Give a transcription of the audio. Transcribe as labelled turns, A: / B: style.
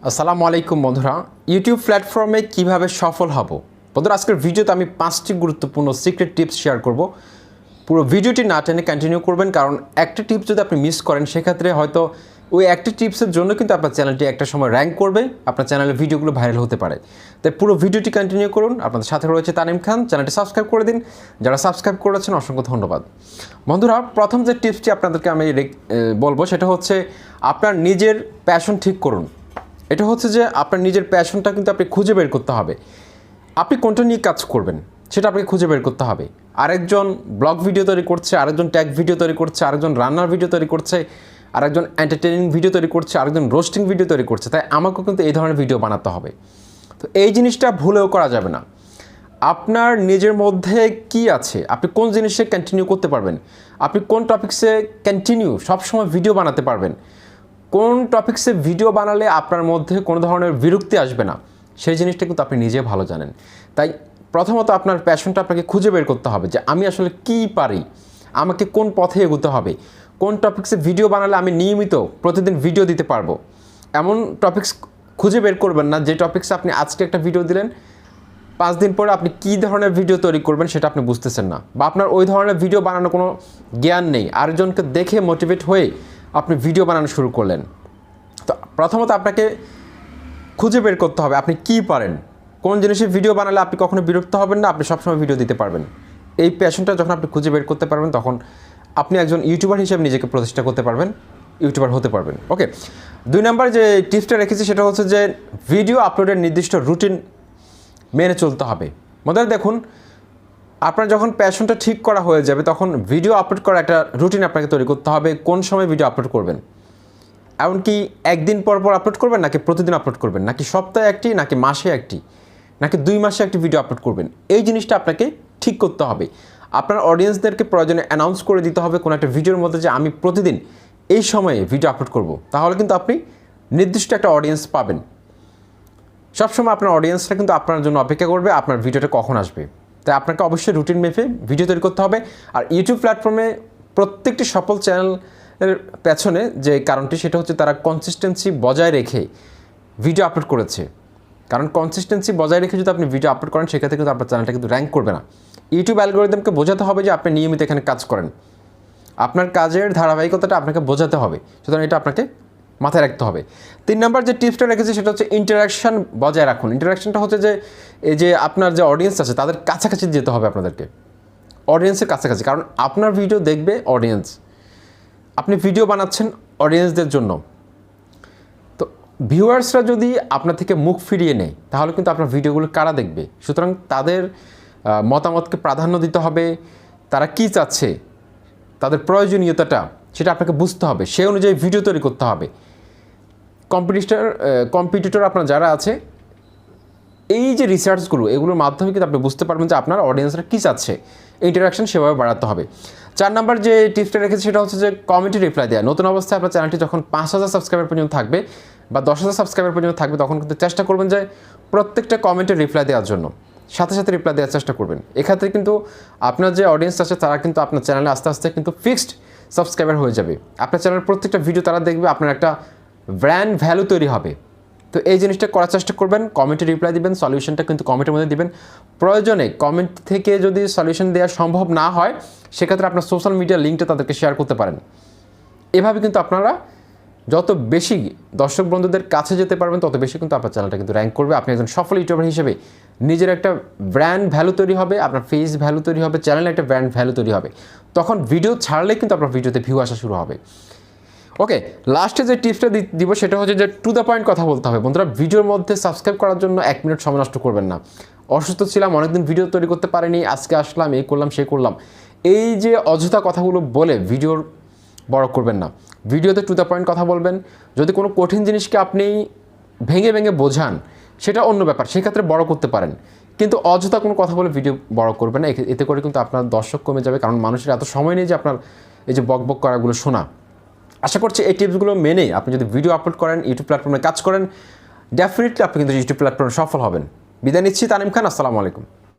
A: আসসালামু আলাইকুম বন্ধুরা, ইউটিউব প্ল্যাটফর্মে কিভাবে সফল হব। বন্ধুরা, আজকের ভিডিওতে আমি 5টি গুরুত্বপূর্ণ সিক্রেট টিপস শেয়ার করব। পুরো ভিডিওটি না টেনে কন্টিনিউ করবেন, কারণ একটা টিপস যদি আপনি মিস করেন সেক্ষেত্রে হয়তো ওই একটা টিপসের জন্য কিন্তু আপনার চ্যানেলটি একটা সময় র্যাঙ্ক করবে, আপনার চ্যানেলের ভিডিওগুলো ভাইরাল হতে পারে। তাই পুরো ভিডিওটি কন্টিনিউ করুন। আপনাদের সাথে রয়েছে তানিম খান, চ্যানেলটি সাবস্ক্রাইব করে দিন। যারা সাবস্ক্রাইব করেছেন অসংখ্য ধন্যবাদ। বন্ধুরা, প্রথম যে টিপসটি আপনাদেরকে আমি বলবো সেটা হচ্ছে আপনার নিজের প্যাশন ঠিক করুন। এটা হচ্ছে যে আপনার নিজের প্যাশনটা কিন্তু আপনি খুঁজে বের করতে হবে। আপনি কোনটা নিয়ে কাজ করবেন সেটা আপনাকে খুঁজে বের করতে হবে। আরেকজন ব্লগ ভিডিও তৈরি করছে, আরেকজন ট্যাগ ভিডিও তৈরি করছে, আরেকজন রান্নার ভিডিও তৈরি করছে, আরেকজন এন্টারটেইনিং ভিডিও তৈরি করছে, আরেকজন রোস্টিং ভিডিও তৈরি করছে। তাই আমাকেও কিন্তু এই ধরনের ভিডিও বানাতে হবে। তো এই জিনিসটা ভুলেও করা যাবে না। আপনার নিজের মধ্যে কি আছে, আপনি কোন জিনিসে কন্টিনিউ করতে পারবেন, আপনি কোন টপিক্সে কন্টিনিউ সবসময় ভিডিও বানাতে পারবেন, কোন টপিক্সে ভিডিও বানালে আপনার মধ্যে কোনো ধরনের বিরক্তি আসবে না, সেই জিনিসটা কিন্তু আপনি নিজে ভালো জানেন। তাই প্রথমত আপনার প্যাশনটা আপনাকে খুঁজে বের করতে হবে যে আমি আসলে কী পারি, আমাকে কোন পথে এগোতে হবে, কোন টপিক্সে ভিডিও বানালে আমি নিয়মিত প্রতিদিন ভিডিও দিতে পারবো। এমন টপিক্স খুঁজে বের করবেন না যে টপিক্সে আপনি আজকে একটা ভিডিও দিলেন, 5 দিন পরে আপনি কী ধরনের ভিডিও তৈরি করবেন সেটা আপনি বুঝতেছেন না, বা আপনার ওই ধরনের ভিডিও বানানোর কোনো জ্ঞান নেই। আরেকজনকে দেখে মোটিভেট হয়ে আপনি ভিডিও বানানো শুরু করলেন। তো প্রথমত আপনাকে খুঁজে বের করতে হবে আপনি কী পারেন, কোন জিনিসে ভিডিও বানালে আপনি কখনো বিরক্ত হবেন না, আপনি সবসময় ভিডিও দিতে পারবেন। এই প্যাশনটা যখন আপনি খুঁজে বের করতে পারবেন তখন আপনি একজন ইউটিউবার হিসেবে নিজেকে প্রতিষ্ঠা করতে পারবেন, ইউটিউবার হতে পারবেন। ওকে, 2 নম্বর যে টিপসটা রেখেছি সেটা হচ্ছে যে ভিডিও আপলোডের নির্দিষ্ট রুটিন মেনে চলতে হবে। মধ্যে দেখুন, আপনার যখন প্যাশনটা ঠিক করা হয়ে যাবে তখন ভিডিও আপলোড করার একটা রুটিন আপনাকে তৈরি করতে হবে। কোন সময় ভিডিও আপলোড করবেন, এমনকি একদিন পর পর আপলোড করবেন, নাকি প্রতিদিন আপলোড করবেন, নাকি সপ্তাহে একটি, নাকি মাসে একটি, নাকি 2 মাসে একটি ভিডিও আপলোড করবেন, এই জিনিসটা আপনাকে ঠিক করতে হবে। আপনার অডিয়েন্সদেরকে প্রয়োজনে অ্যানাউন্স করে দিতে হবে কোনো একটা ভিডিওর মধ্যে যে আমি প্রতিদিন এই সময়ে ভিডিও আপলোড করব। তাহলে কিন্তু আপনি নির্দিষ্ট একটা অডিয়েন্স পাবেন। সবসময় আপনার অডিয়েন্সরা কিন্তু আপনার জন্য অপেক্ষা করবে আপনার ভিডিওটা কখন আসবে। তাই আপনাকে অবশ্যই রুটিন মেপে ভিডিও তৈরি করতে হবে। আর ইউটিউব প্ল্যাটফর্মে প্রত্যেকটি সফল চ্যানেলের পেছনে যে কারণটি সেটা হচ্ছে তারা কনসিস্টেন্সি বজায় রেখে ভিডিও আপলোড করেছে। কারণ কনসিস্টেন্সি বজায় রেখে যদি আপনি ভিডিও আপলোড করেন সেক্ষেত্রে কিন্তু আপনার চ্যানেলটা কিন্তু র্যাঙ্ক করবে না। ইউটিউব অ্যালগরিদমকে বোঝাতে হবে যে আপনি নিয়মিত এখানে কাজ করেন, আপনার কাজের ধারাবাহিকতাটা আপনাকে বোঝাতে হবে। সুতরাং এটা আপনাকে মাথায় রাখতে হবে। 3 নম্বর যে টিপসটা রেখেছি সেটা হচ্ছে ইন্টারাকশান বজায় রাখুন। ইন্টারাকশানটা হচ্ছে যে এই যে আপনার যে অডিয়েন্স আছে তাদের কাছাকাছি যেতে হবে আপনাদেরকে, অডিয়েন্সের কাছাকাছি। কারণ আপনার ভিডিও দেখবে অডিয়েন্স, আপনি ভিডিও বানাচ্ছেন অডিয়েন্সদের জন্য। তো ভিউয়ার্সরা যদি আপনার থেকে মুখ ফিরিয়ে নেয় তাহলে কিন্তু আপনার ভিডিওগুলো কারা দেখবে। সুতরাং তাদের মতামতকে প্রাধান্য দিতে হবে। তারা কী চাচ্ছে, তাদের প্রয়োজনীয়তাটা সেটা আপনাকে বুঝতে হবে, সেই অনুযায়ী ভিডিও তৈরি করতে হবে। কম্পিটিটর আপনার যারা আছে, এই যে রিসার্চগুলো এগুলোর মাধ্যমে কিন্তু আপনি বুঝতে পারবেন যে আপনার অডিয়েন্সরা কী চাচ্ছে, ইন্টারাকশন সেভাবে বাড়াতে হবে। 4 নম্বর যে টিপসটা রেখেছি সেটা হচ্ছে যে কমেন্টে রিপ্লাই দেওয়া। নতুন অবস্থায় আপনার চ্যানেলটি যখন 5000 সাবস্ক্রাইবার পর্যন্ত থাকবে বা 10,000 সাবস্ক্রাইবার পর্যন্ত থাকবে তখন কিন্তু চেষ্টা করবেন যে প্রত্যেকটা কমেন্টে রিপ্লাই দেওয়ার জন্য, সাথে সাথে রিপ্লাই দেওয়ার চেষ্টা করবেন। এক্ষেত্রে কিন্তু আপনার যে অডিয়েন্স আছে তারা কিন্তু আপনার চ্যানেলে আস্তে আস্তে কিন্তু ফিক্সড সাবস্ক্রাইবার হয়ে যাবে। আপনার চ্যানেলের প্রত্যেকটা ভিডিও তারা দেখবে, আপনার একটা ব্র্যান্ড ভ্যালু তৈরি হবে। তো এই জিনিসটা করার চেষ্টা করবেন। কমেন্টে রিপ্লাই দিবেন, সলিউশনটা কিন্তু কমেন্টের মধ্যে দিবেন। প্রয়োজনে কমেন্ট থেকে যদি সলিউশন দেওয়া সম্ভব না হয় সেক্ষেত্রে আপনার সোশ্যাল মিডিয়া লিঙ্কটা তাদেরকে শেয়ার করতে পারেন। এভাবে কিন্তু আপনারা যত বেশি দর্শক বন্ধুদের কাছে যেতে পারবেন তত বেশি কিন্তু আপনার চ্যানেলটা কিন্তু র্যাঙ্ক করবে। আপনি একজন সফল ইউটিউবার হিসেবে নিজের একটা ব্র্যান্ড ভ্যালু তৈরি হবে, আপনার ফেস ভ্যালু তৈরি হবে, চ্যানেলে একটা ব্র্যান্ড ভ্যালু তৈরি হবে। তখন ভিডিও ছাড়লে কিন্তু আপনার ভিডিওতে ভিউ আসা শুরু হবে। ওকে, লাস্টে যে টিপসটা দিব সেটা হচ্ছে যে টু দ্য পয়েন্ট কথা বলতে হবে। বন্ধুরা, ভিডিওর মধ্যে সাবস্ক্রাইব করার জন্য 1 মিনিট সময় নষ্ট করবেন না। অসুস্থ ছিলাম, অনেকদিন ভিডিও তৈরি করতে পারিনি, আজকে আসলাম, এই করলাম সেই করলাম, এই যে অযথা কথাগুলো বলে ভিডিওর বড় করবেন না। ভিডিওতে টু দ্য পয়েন্ট কথা বলবেন। যদি কোনো কঠিন জিনিসকে আপনি ভেঙে ভেঙে বোঝান সেটা অন্য ব্যাপার, সেক্ষেত্রে বড় করতে পারেন, কিন্তু অযথা কোনো কথা বলে ভিডিও বড় করবেন না। এতে করে কিন্তু আপনার দর্শক কমে যাবে, কারণ মানুষের এত সময় নেই যে আপনার এই যে বকবক করাগুলো শোনা। আশা করছি এই টিপসগুলো মেনে আপনি যদি ভিডিও আপলোড করেন, ইউটিউব প্ল্যাটফর্মে কাজ করেন, ডেফিনেটলি আপনি কিন্তু ইউটিউব প্ল্যাটফর্মে সফল হবেন। বিদায় নিচ্ছি, তানিম খান। আসসালামু আলাইকুম।